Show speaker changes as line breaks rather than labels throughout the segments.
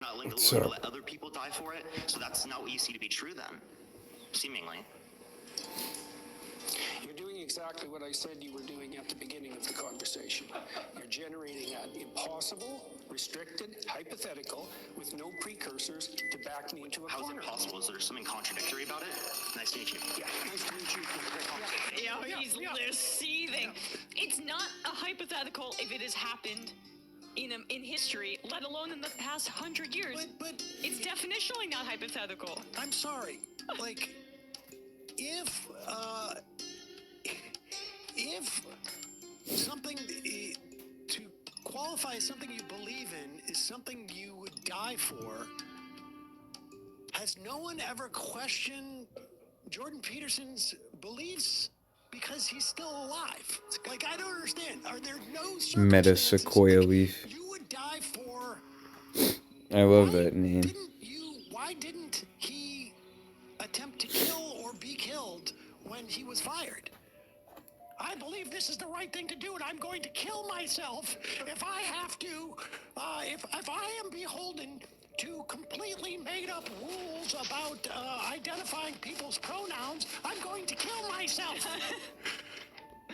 not willing to let other people die for it. So that's not what you see to be true then, seemingly.
You're doing exactly what I said you were doing at the beginning of the conversation. You're generating an impossible, restricted, hypothetical, with no precursors to back me into a corner.
How is it possible? Is there something contradictory about it? Nice to meet you.
Yeah, nice to meet you.
Yeah, he's seething. It's not a hypothetical if it has happened in history, let alone in the past 100 years.
But
it's definitionally not hypothetical.
I'm sorry. Like, if something to qualify as something you believe in is something you would die for, has no one ever questioned Jordan Peterson's beliefs because he's still alive? Like, I don't understand. Are there no
Meta sequoia leaf.
you would die for?
I love that name.
Why didn't he attempt to kill or be killed when he was fired? I believe this is the right thing to do, and I'm going to kill myself if I have to. If I am beholden to completely made-up rules about identifying people's pronouns, I'm going to kill myself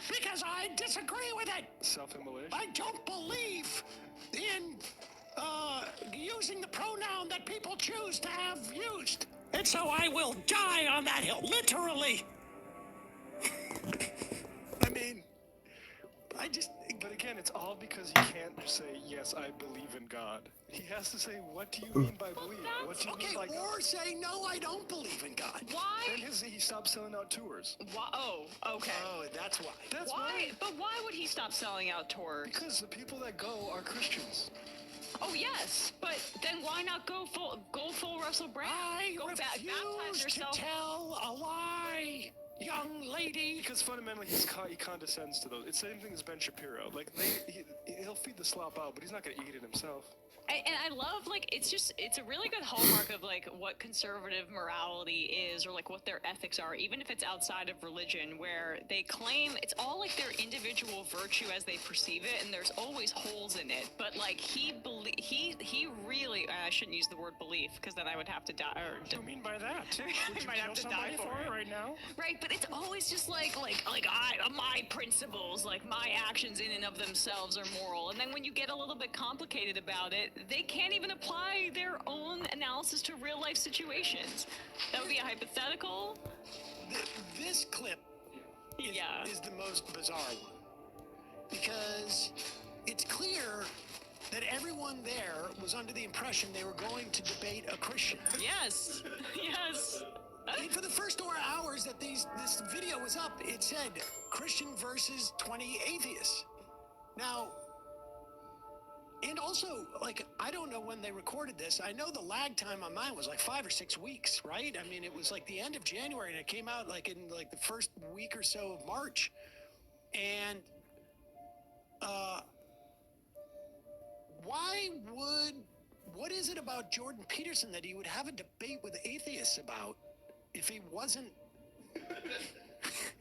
because I disagree with it.
Self-immolation.
I don't believe in using the pronoun that people choose to have used, and so I will die on that hill, literally. I mean,
But again, it's all because he can't just say, yes, I believe in God. He has to say, what do you mean by believe? What do you mean by God?
Or say, no, I don't believe in God.
Why?
Then he stopped selling out tours.
Why? Oh, okay.
Oh, that's why.
That's
why? But why would he stop selling out tours?
Because the people that go are Christians.
Oh yes, but then why not go full Russell Brand?
I
baptize
refuse
yourself.
to tell a lie, young lady.
Because fundamentally, he condescends to those. It's the same thing as Ben Shapiro. Like, he'll feed the slop out, but he's not going to eat it himself.
And I love, like, it's a really good hallmark of, like, what conservative morality is, or, like, what their ethics are, even if it's outside of religion, where they claim it's all, like, their individual virtue as they perceive it, and there's always holes in it. But, like, he really, I shouldn't use the word belief, because then I would have to die.
What do you mean by that?
Would you might have to die for it
right now?
Right, but it's always just my principles, like my actions in and of themselves are moral. And then when you get a little bit complicated about it, they can't even apply their own analysis to real life situations. That would be a hypothetical.
This clip is the most bizarre one, because it's clear that everyone there was under the impression they were going to debate a Christian.
Yes, yes.
I mean, for the first 4 hours that this video was up, it said Christian versus 20 atheists. Now, and also, like, I don't know when they recorded this. I know the lag time on mine was like 5 or 6 weeks, right? I mean, it was like the end of January, and it came out like in like the first week or so of March. And what is it about Jordan Peterson that he would have a debate with atheists about if he wasn't?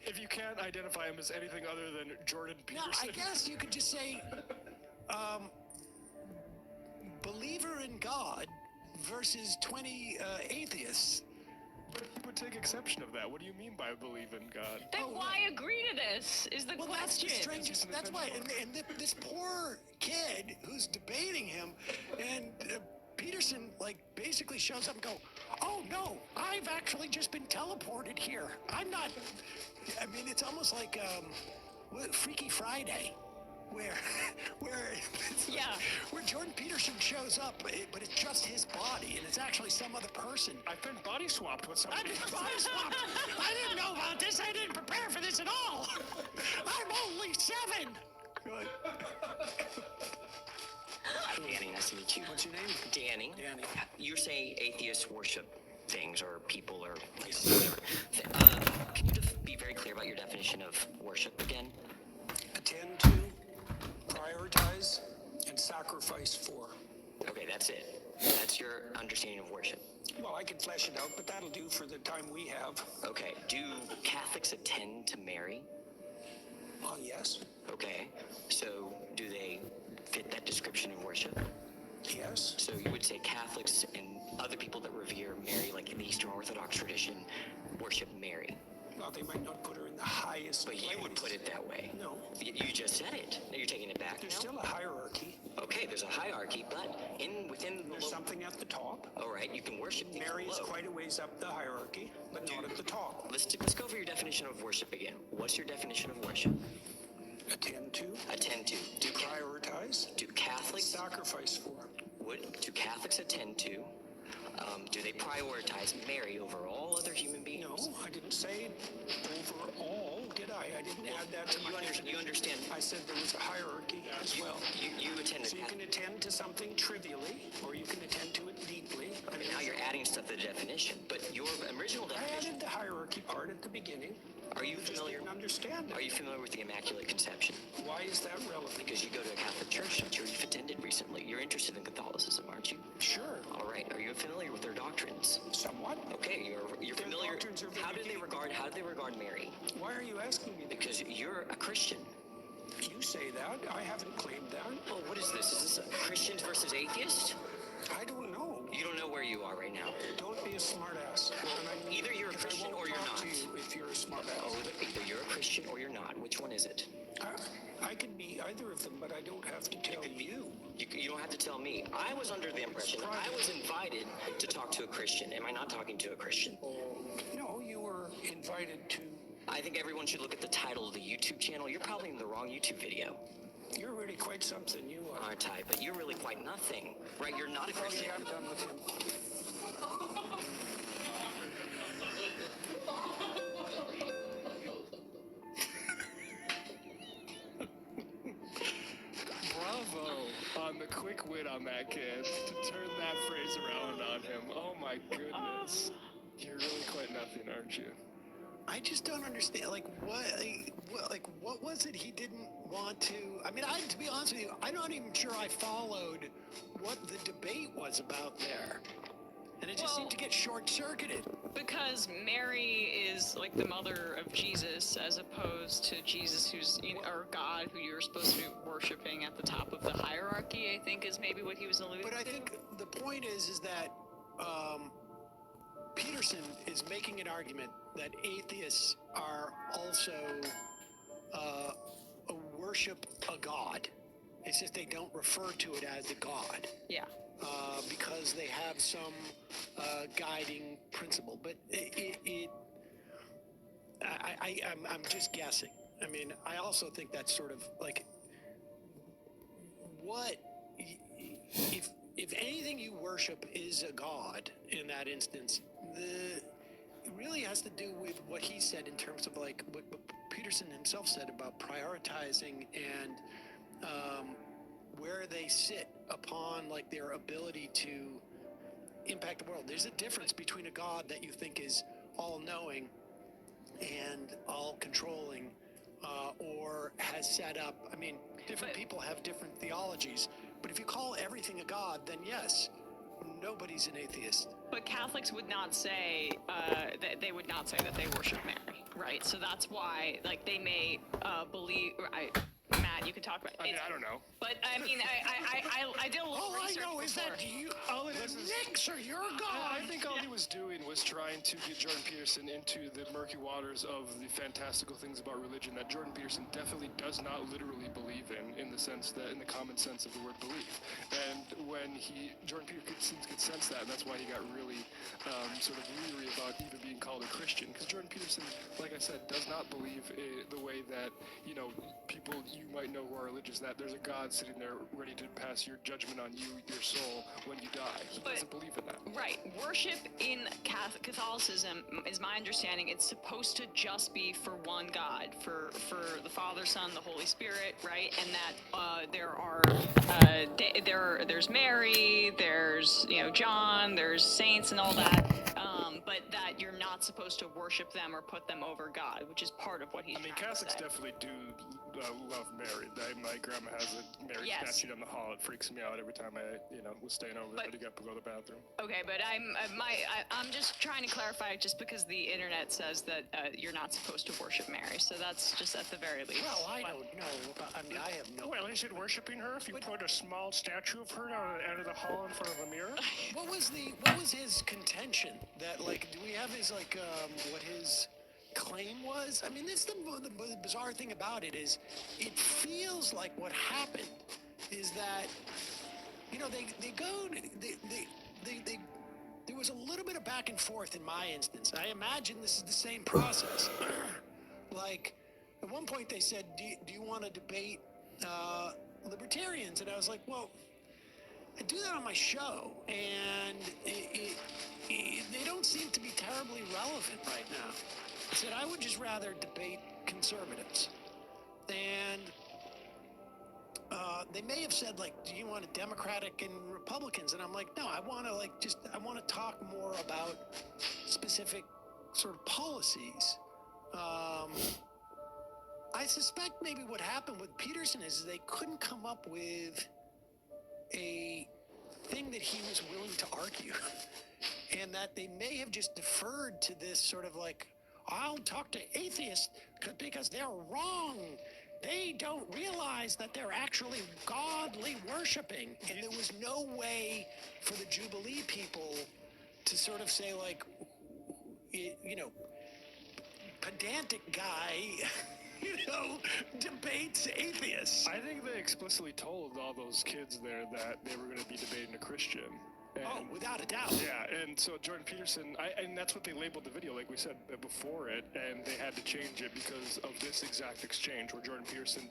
If you can't identify him as anything other than Jordan Peterson.
No, I guess you could just say, believer in God versus 20 atheists.
But he would take exception of that. What do you mean by believe in God?
Then why agree to this is the question.
That's the strangest. That's why. And this poor kid who's debating him, and Peterson, like, basically shows up and go, oh, no, I've actually just been teleported here. I'm not. I mean, it's almost like Freaky Friday. Where Jordan Peterson shows up, but it's just his body, and it's actually some other person.
I've been body swapped with somebody.
I've been body swapped. I didn't know about this. I didn't prepare for this at all. I'm only 7.
Danny, nice to meet you.
What's your name?
Danny.
Danny.
You're saying atheists worship things or people or places, whatever. Can you be very clear about your definition of worship again?
Attend to, prioritize, and sacrifice for.
Okay, that's it. That's your understanding of worship.
Well, I can flesh it out, but that'll do for the time we have.
Okay. Do Catholics attend to Mary?
Well, yes.
Okay. So do they fit that description of worship?
Yes.
So you would say Catholics and other people that revere Mary, like in the Eastern Orthodox tradition, worship Mary.
Well, they might not put her in the highest
But you would put it that way.
No.
You just said it. Now you're taking it back
There's
now?
still a hierarchy.
Okay, there's a hierarchy, but within the
There's something at the top.
All right, you can worship things
Mary is
below.
quite a ways up the hierarchy, but not at the top.
Let's go over your definition of worship again. What's your definition of worship?
Attend to.
Attend to.
Prioritize.
Do Catholics
Sacrifice for.
do Catholics attend to? Do they prioritize Mary over all other human beings?
No, I didn't say overall, did I? I didn't add that to my definition.
You understand?
I said there was a hierarchy as well.
You attend
So you can attend to something trivially, or you can attend to it deeply.
I mean, now you're adding stuff to the definition, but your original
I
definition.
added the hierarchy part at the beginning.
Are you
Just
familiar?
didn't understand
Are
it.
you familiar with the Immaculate Conception?
Why is that relevant?
Because you go to a Catholic church, don't you? You've attended recently. You're interested in Catholicism, aren't you?
Sure,
All right. Are you familiar with their doctrines?
somewhat.
Okay, you're
Their
familiar.
doctrines are
How
very
do they
deep.
regard Mary?
Why are you asking me that?
Because you're a Christian.
You say that. I haven't claimed that.
Oh, what is this? Is this Christians versus atheists?
I don't know.
You don't know where you are right now.
Don't be a smartass.
Well, either you're a Christian or you're not.
If you're a smartass.
Oh, either you're a Christian or you're not. Which one is it?
I can be either of them, but I don't have to tell you.
You don't have to tell me. I was under the impression that I was invited to talk to a Christian. Am I not talking to a Christian?
No, you were invited to.
I think everyone should look at the title of the YouTube channel. You're probably in the wrong YouTube video.
You're really quite something. You are.
Aren't I? But you're really quite nothing. Right? You're not a Christian.
I'm done with him.
Bravo on the quick wit on that kid to turn that phrase around on him. Oh my goodness. You're really quite nothing, aren't you?
I just don't understand. What was it he didn't want to? I mean, to be honest with you, I'm not even sure I followed what the debate was about there, and it just seemed to get short-circuited.
Because Mary is like the mother of Jesus, as opposed to Jesus, who's or God, who you're supposed to be worshiping at the top of the hierarchy. I think is maybe what he was alluding to.
But I think the point is that Peterson is making an argument that atheists are also worship a god. It's just they don't refer to it as a god.
Yeah.
Because they have some guiding principle. But I'm just guessing. I mean, I also think that's sort of like what if anything you worship is a god in that instance, it really has to do with what he said in terms of like what Peterson himself said about prioritizing and where they sit upon like their ability to impact the world. There's a difference between a god that you think is all-knowing and all-controlling, or has set up. I mean, different people have different theologies, but if you call everything a god, then yes, nobody's an atheist.
But Catholics would not say that they would not say that they worship Mary, right? So that's why, like, they may believe. Matt, you can talk about.
I mean, I don't know.
But I mean, I did a little
All I
research
know is
before.
that you,
All it is
the
is-
Knicks are your god.
I think all he was doing was trying to get Jordan Peterson into the murky waters of the fantastical things about religion that Jordan Peterson definitely does not literally believe in the sense that, in the common sense of the word belief. And when Jordan Peterson could sense that, and that's why he got really sort of weary about even being called a Christian. Because Jordan Peterson, like I said, does not believe the way that, people you might know who are religious, that there's a God sitting there ready to pass your judgment on you, your soul, when you die. He doesn't believe in that.
Right. Worship in Catholicism, is my understanding, it's supposed to just be for one God, for the Father, Son, the Holy Spirit, right? And that there are there's Mary, there's John, there's saints and all that. But but that you're not supposed to worship them or put them over God, which is part of what he's
I mean,
trying
Catholics
to say.
definitely do love Mary. My grandma has a Mary
Yes.
statue down the hall. It freaks me out every time I, was staying over there to go to the bathroom.
Okay, but I'm just trying to clarify, just because the internet says that you're not supposed to worship Mary, so that's just at the very least.
Well, I don't know. I mean, I have no.
Well, is it worshiping her if you put a small statue of her down at the end of the hall in front of a mirror?
What was his contention? That, like, do we have his, like, what his claim was? I mean, this the bizarre thing about it is, it feels like what happened is that, there was a little bit of back and forth in my instance. I imagine this is the same process. Like, at one point they said, do you want to debate libertarians? And I was like, well, I do that on my show, and they don't seem to be terribly relevant right now. I said I would just rather debate conservatives. And they may have said, like, do you want a Democratic and Republicans? And I'm like, no, I want to talk more about specific sort of policies. I suspect maybe what happened with Peterson is they couldn't come up with a thing that he was willing to argue, and that they may have just deferred to this sort of like, I'll talk to atheists because they're wrong. They don't realize that they're actually godly worshiping, and there was no way for the Jubilee people to sort of say, like, pedantic guy, debates atheists.
I think they explicitly told all those kids there that they were going to be debating a Christian. And,
without a doubt.
Yeah, and so Jordan Peterson, and that's what they labeled the video, like we said before it, and they had to change it because of this exact exchange where Jordan Peterson,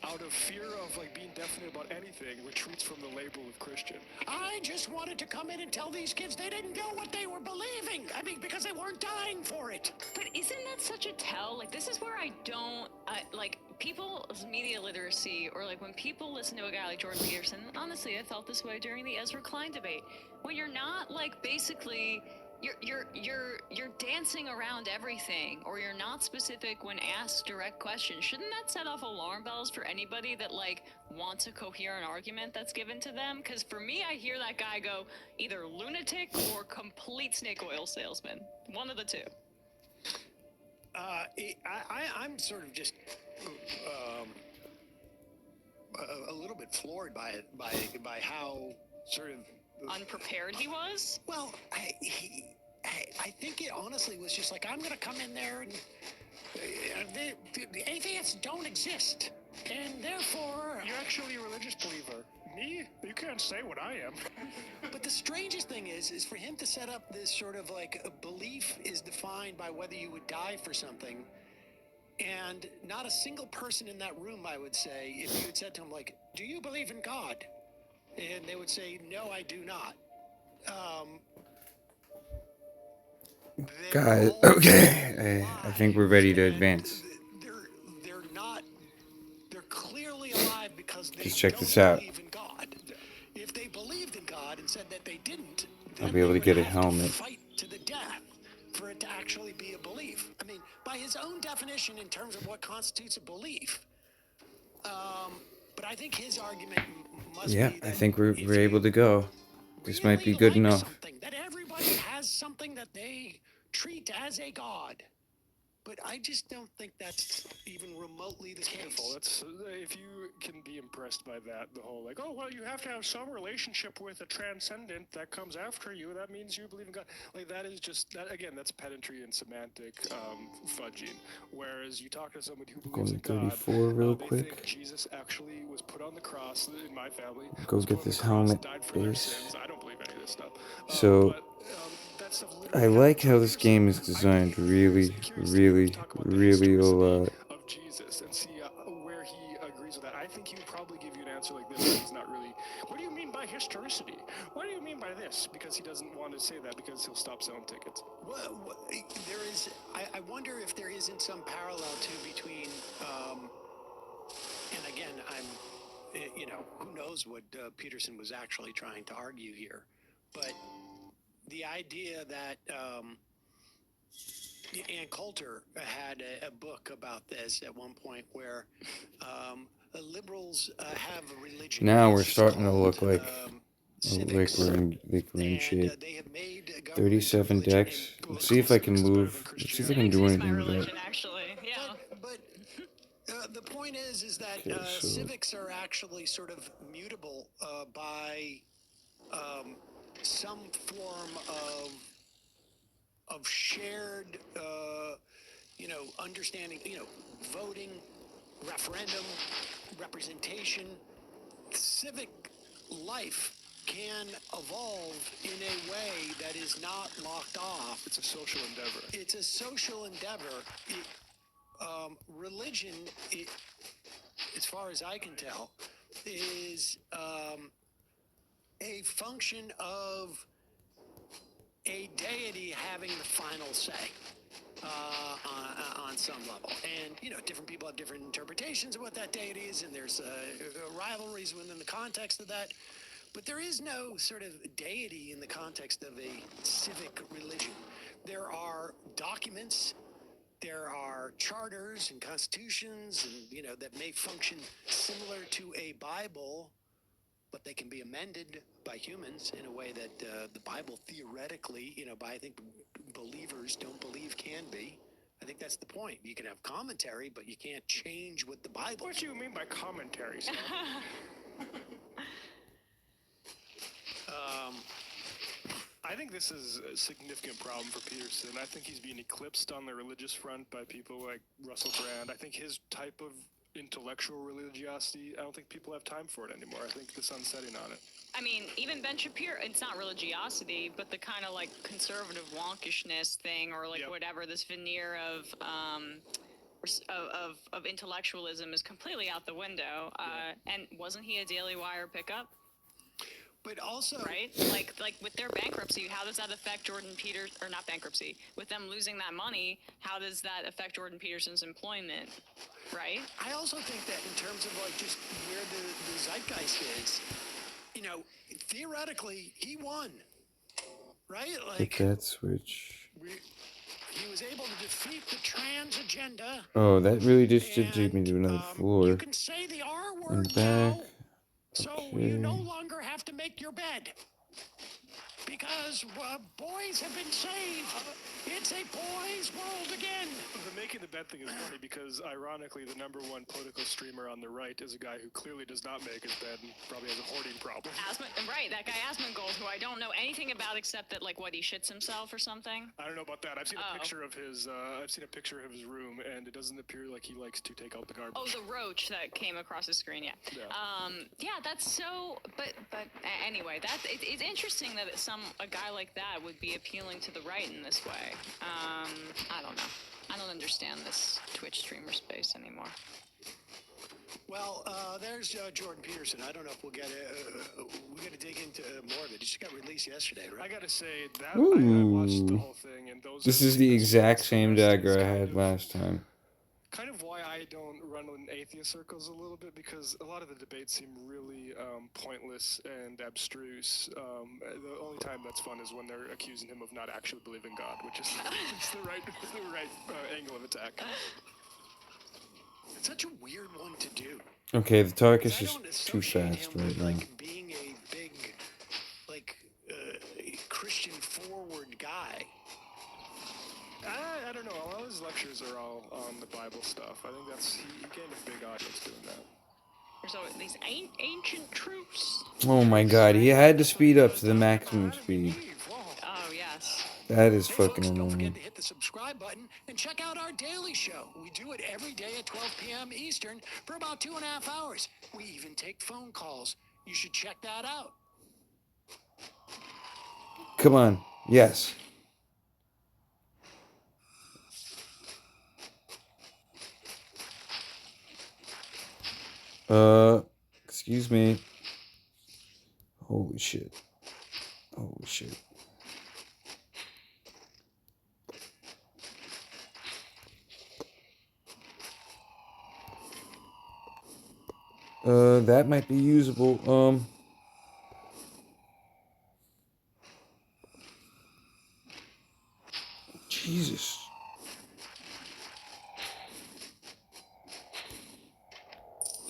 out of fear of like being definite about anything, retreats from the label of Christian.
I just wanted to come in and tell these kids they didn't know what they were believing. I mean, because they weren't dying for it.
But isn't that such a tell? Like, this is where I don't, like, people's media literacy, or like when people listen to a guy like Jordan Peterson, honestly, I felt this way during the Ezra Klein debate, when you're not, like, basically, you're dancing around everything, or you're not specific when asked direct questions. Shouldn't that set off alarm bells for anybody that, like, wants a coherent argument that's given to them? Because for me, I hear that guy go either lunatic or complete snake oil salesman. One of the two.
I'm sort of just a little bit floored by it, by how sort of
Unprepared he was?
Well, I think it honestly was just like, I'm going to come in there and the atheists don't exist, and therefore
You're actually a religious believer. Me? You can't say what I am.
But the strangest thing is for him to set up this sort of like, a belief is defined by whether you would die for something. And not a single person in that room, I would say, if you had said to him, like, do you believe in God? And they would say, no, I do not.
Guys, okay. I think we're ready to advance.
They're clearly alive because they
Just check
don't
this out.
believe in God. If they believed in God and said that they didn't,
I'll
then
be able
they
to get
would
a
have
helmet.
fight to the death for it to actually be a belief. I mean, by his own definition in terms of what constitutes a belief. But I think his argument must
Yeah,
be
I
that
think we're
if
able
you
to go. This might be
really
good
like
enough.
something, that everybody has something that they treat as a god. But I just don't think that's even remotely the case.
That's if you can be impressed by that, the whole like, oh well, you have to have some relationship with a transcendent that comes after you. That means you believe in God. Like that is just that again. That's pedantry and semantic fudging. Whereas you talk to someone who believes in
Going to
God,
34 real
they
quick.
think Jesus actually was put on the cross in my family.
Go
was
get
put on
this
the cross,
helmet,
died for their
base.
sins. I don't believe any of this stuff.
So,
But, that stuff
I
literally
like
happens
how
on
this
news.
game is
I'd
designed
be
really,
curious to
really,
talk about the
really
historicity of Jesus and see where he agrees with that. I think he would probably give you an answer like this. He's not really. What do you mean by historicity? What do you mean by this? Because he doesn't want to say that because he'll stop selling tickets.
Well, there is. I wonder if there isn't some parallel too between. And again, who knows what Peterson was actually trying to argue here, but the idea that Ann Coulter had a book about this at one point where liberals have a religion.
Now we're
It's
starting to
called,
look like
civics.
we're in
And
shape.
they have made a government
37
religion
decks.
and
Let's
political
see if I can
civics better
move.
than
Let's see if I
Christianity.
can do
Civics is my
anything with that.
religion, actually. Yeah.
But the point is that
Okay, so-
civics are actually sort of mutable by some form of shared, understanding. Voting, referendum, representation, civic life can evolve in a way that is not locked off.
It's a social endeavor.
It's a social endeavor. Religion, as far as I can tell, is a function of a deity having the final say on some level. And, different people have different interpretations of what that deity is, and there's rivalries within the context of that. But there is no sort of deity in the context of a civic religion. There are documents, there are charters and constitutions, and that may function similar to a Bible, but they can be amended by humans in a way that the Bible theoretically, by I think believers don't believe can be. I think that's the point. You can have commentary, but you can't change what the Bible.
What do you mean by commentary, Sam? I think this is a significant problem for Peterson. I think he's being eclipsed on the religious front by people like Russell Brand. I think his type of intellectual religiosity, I don't think people have time for it anymore. I think the sun's setting on it.
I mean, even Ben Shapiro, it's not religiosity, but the kind of like conservative wonkishness thing, or like whatever, this veneer of intellectualism is completely out the window. And wasn't he a Daily Wire pickup?
But also,
right? Like with their bankruptcy, how does that affect Jordan Peters, or not bankruptcy? With them losing that money, how does that affect Jordan Peterson's employment? Right?
I also think that in terms of like just where the zeitgeist is, theoretically he won, right? Like
Hit that switch.
he was able to defeat the trans agenda.
Oh, that really just did take me to another floor.
You can say the R word
And back.
now, so
Okay.
you no longer have to make your bed. Because boys have been saved. It's a boys' world again.
The making the bed thing is funny because, ironically, the number one political streamer on the right is a guy who clearly does not make his bed and probably has a hoarding problem.
Right, that guy Asmongold, who I don't know anything about except that, like, what, he shits himself or something?
I don't know about that. I've seen a picture of his. I've seen a picture of his room, and it doesn't appear like he likes to take out the garbage.
Oh, the roach that came across the screen. Yeah. Yeah, that's so. But anyway, it's interesting that a guy like that would be appealing to the right in this way. I don't know. I don't understand this Twitch streamer space anymore.
Well, there's Jordan Peterson. I don't know if we'll get we got to dig into more of it. It just got released yesterday, right?
I gotta say that
Ooh.
I watched the whole thing, and those.
This
are
is the exact
responses
same
to
dagger I
kind
had
of-
last time.
Kind of why I don't run in atheist circles a little bit, because a lot of the debates seem really pointless and abstruse. The only time that's fun is when they're accusing him of not actually believing God, which is the right angle of attack.
It's such a weird one to do.
Okay, the talk is
I
just
don't
too
associate
fast
him
right
with
now.
like being a big, like, Christian forward guy.
I don't know. All his lectures are all on the Bible stuff. I think he gained a big audience doing that.
There's always these ancient truths.
Oh my god, he had to speed up to the maximum speed.
Oh, yes.
That is
Hey,
fucking
folks, don't forget
annoying.
to hit the subscribe button and check out our daily show. We do it every day at 12 p.m. Eastern for about 2.5 hours. We even take phone calls. You should check that out.
Come on. Yes. Excuse me. Holy shit. Holy shit. That might be usable. Jesus.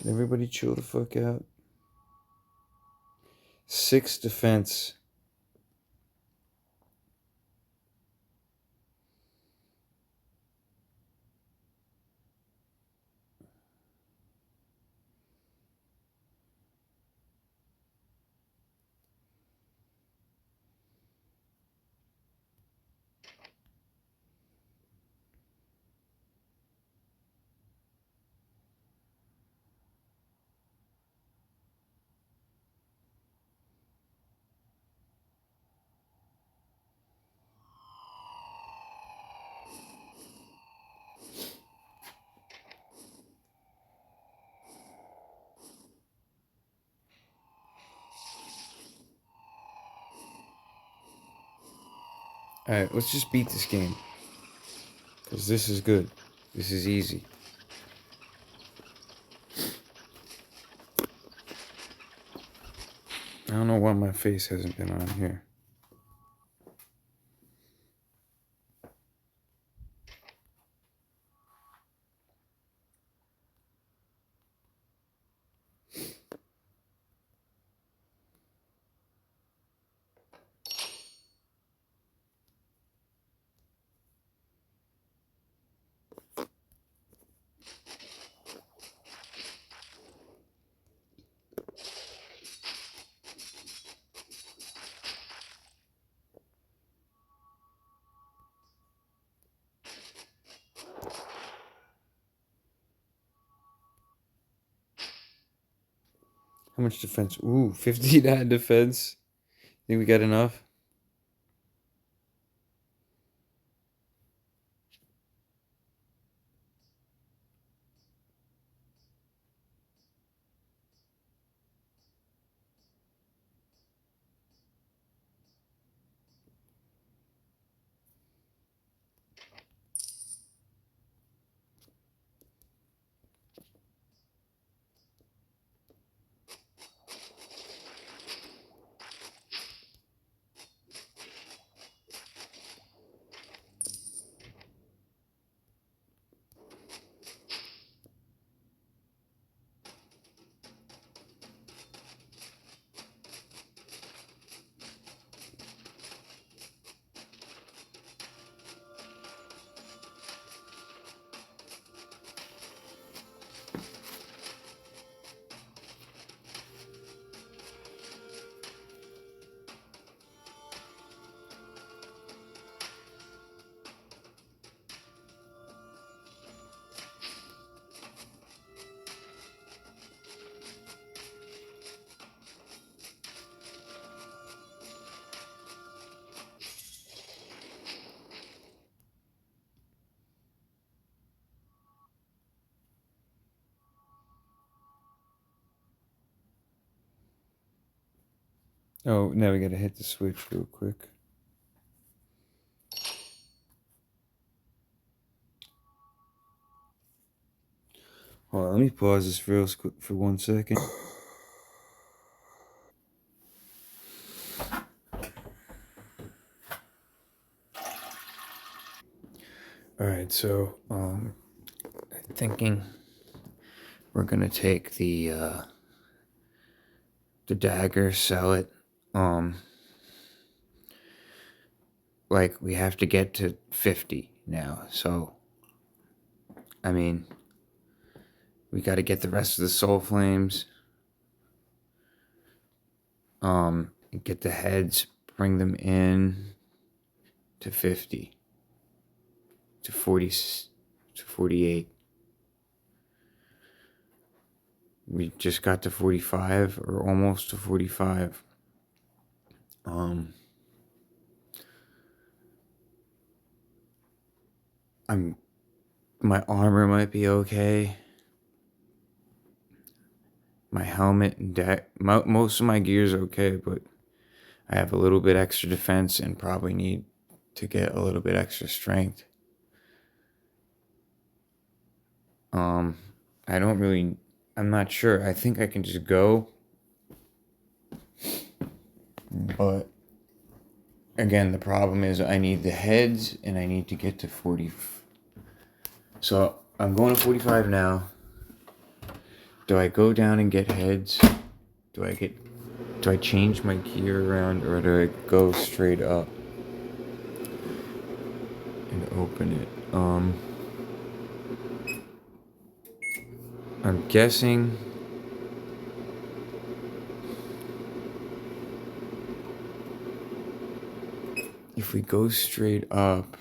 Can everybody chill the fuck out? 6 defense. Alright, let's just beat this game. Because this is good. This is easy. I don't know why my face hasn't been on here. How much defense? Ooh, 59 defense. Think we got enough? Oh, now we gotta hit the switch real quick. Hold on, let me pause this real quick for 1 second. Alright, so, thinking we're gonna take the dagger, sell it. Like, we have to get to 50 now, so, I mean, we gotta get the rest of the soul flames. Get the heads, bring them in to 50, to 40, to 48. We just got to 45, or almost to 45. My armor might be okay. My helmet and deck, most of my gear's okay, but I have a little bit extra defense and probably need to get a little bit extra strength. I'm not sure. I think I can just go, but again, the problem is I need the heads and I need to get to 40. So I'm going to 45 now. Do I go down and get heads? Do I change my gear around, or do I go straight up and open it? I'm guessing if we go straight up,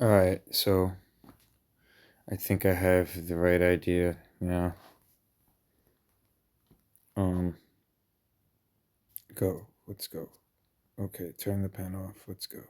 alright, so I think I have the right idea now. Go. Let's go. Okay, turn the pen off. Let's go.